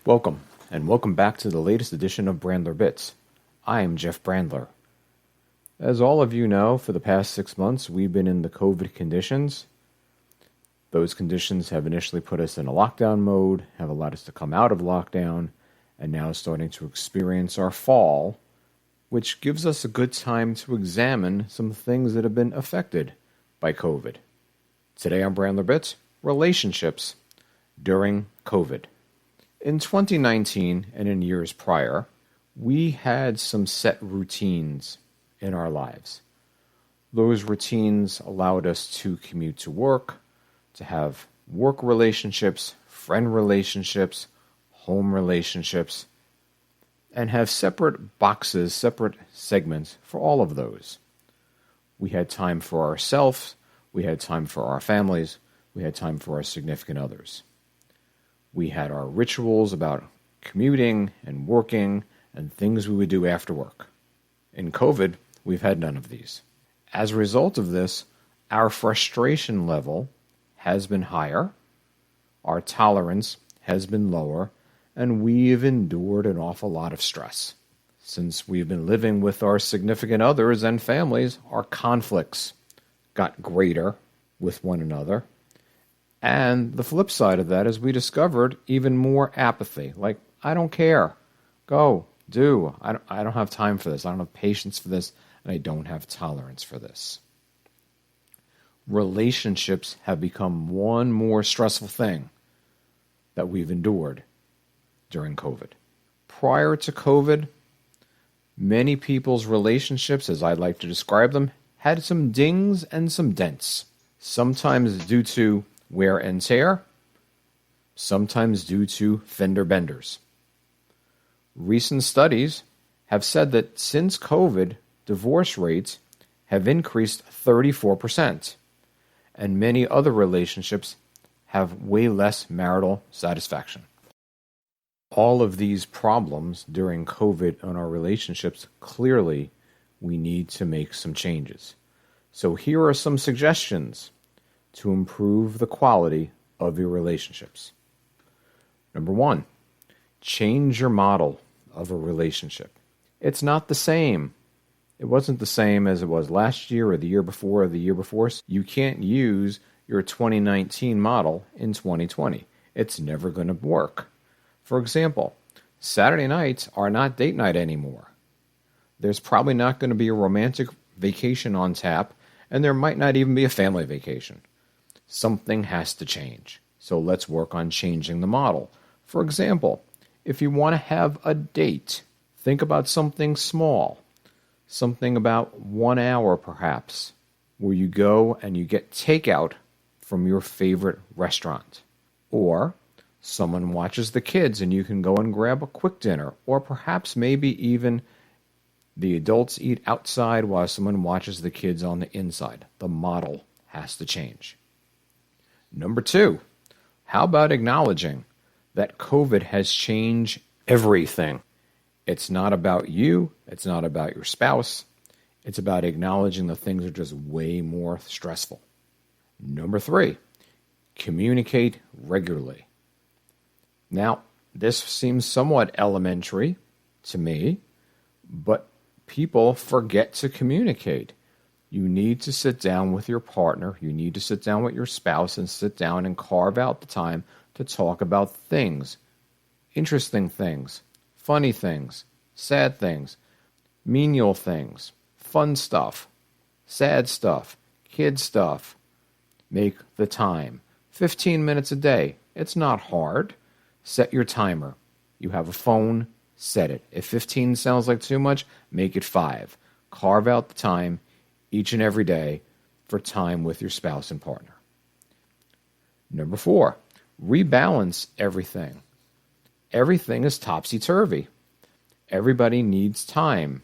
Welcome, and welcome back to the latest edition of Brandler Bits. I am Jeff Brandler. As all of you know, for the past 6 months, we've been in the COVID conditions. Those conditions have initially put us in a lockdown mode, have allowed us to come out of lockdown, and now starting to experience our fall, which gives us a good time to examine some things that have been affected by COVID. Today on Brandler Bits, relationships during COVID. In 2019 and in years prior, we had some set routines in our lives. Those routines allowed us to commute to work, to have work relationships, friend relationships, home relationships, and have separate boxes, separate segments for all of those. We had time for ourselves, we had time for our families, we had time for our significant others. We had our rituals about commuting and working and things we would do after work. In COVID, we've had none of these. As a result of this, our frustration level has been higher, our tolerance has been lower, and we've endured an awful lot of stress. Since we've been living with our significant others and families, our conflicts got greater with one another. And the flip side of that is we discovered even more apathy. Like, I don't care. Go, do. I don't have time for this. I don't have patience for this. And I don't have tolerance for this. Relationships have become one more stressful thing that we've endured during COVID. Prior to COVID, many people's relationships, as I like to describe them, had some dings and some dents. Sometimes due to wear and tear, sometimes due to fender benders. Recent studies have said that since COVID, divorce rates have increased 34%, and many other relationships have way less marital satisfaction. All of these problems during COVID on our relationships, clearly we need to make some changes. So here are some suggestions to improve the quality of your relationships. Number 1, change your model of a relationship. It's not the same. It wasn't the same as it was last year or the year before or the year before. You can't use your 2019 model in 2020. It's never going to work. For example, Saturday nights are not date night anymore. There's probably not going to be a romantic vacation on tap, and there might not even be a family vacation. Something has to change. So let's work on changing the model. For example, if you want to have a date, think about something small, something about 1 hour perhaps, where you go and you get takeout from your favorite restaurant. Or someone watches the kids and you can go and grab a quick dinner. Or perhaps maybe even the adults eat outside while someone watches the kids on the inside. The model has to change. Number 2, how about acknowledging that COVID has changed everything? It's not about you. It's not about your spouse. It's about acknowledging that things are just way more stressful. Number 3, communicate regularly. Now, this seems somewhat elementary to me, but people forget to communicate. You need to sit down with your partner, you need to sit down with your spouse and sit down and carve out the time to talk about things, interesting things, funny things, sad things, menial things, fun stuff, sad stuff, kid stuff. Make the time. 15 minutes a day. It's not hard. Set your timer. You have a phone, set it. If 15 sounds like too much, make it 5. Carve out the time each and every day for time with your spouse and partner. Number 4, rebalance everything. Everything is topsy-turvy. Everybody needs time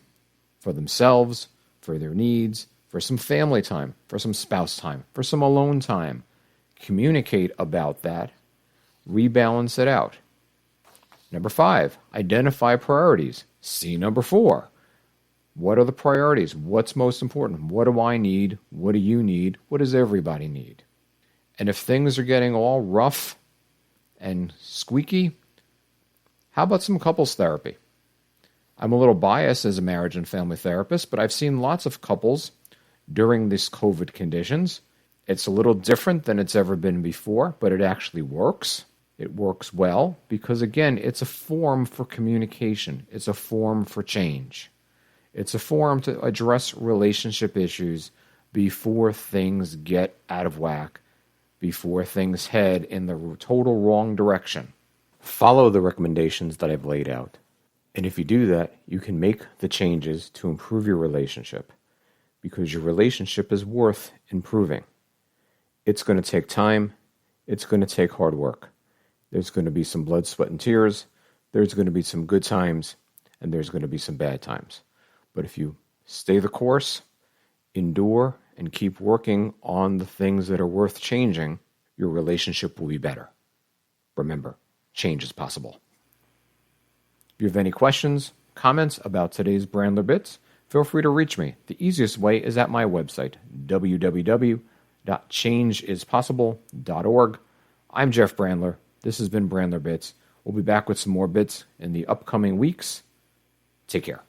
for themselves, for their needs, for some family time, for some spouse time, for some alone time. Communicate about that. Rebalance it out. Number 5, identify priorities. See number 4. What are the priorities? What's most important? What do I need? What do you need? What does everybody need? And if things are getting all rough and squeaky, How about some couples therapy? I'm a little biased as a marriage and family therapist, but I've seen lots of couples during these COVID conditions. It's a little different than it's ever been before, but it actually works. It works well because, again, it's a form for communication. It's a form for change. It's a forum to address relationship issues before things get out of whack, before things head in the total wrong direction. Follow the recommendations that I've laid out. And if you do that, you can make the changes to improve your relationship because your relationship is worth improving. It's going to take time. It's going to take hard work. There's going to be some blood, sweat, and tears. There's going to be some good times, and there's going to be some bad times. But if you stay the course, endure, and keep working on the things that are worth changing, your relationship will be better. Remember, change is possible. If you have any questions, comments about today's Brandler Bits, feel free to reach me. The easiest way is at my website, www.changeisimpossible.org. I'm Jeff Brandler. This has been Brandler Bits. We'll be back with some more bits in the upcoming weeks. Take care.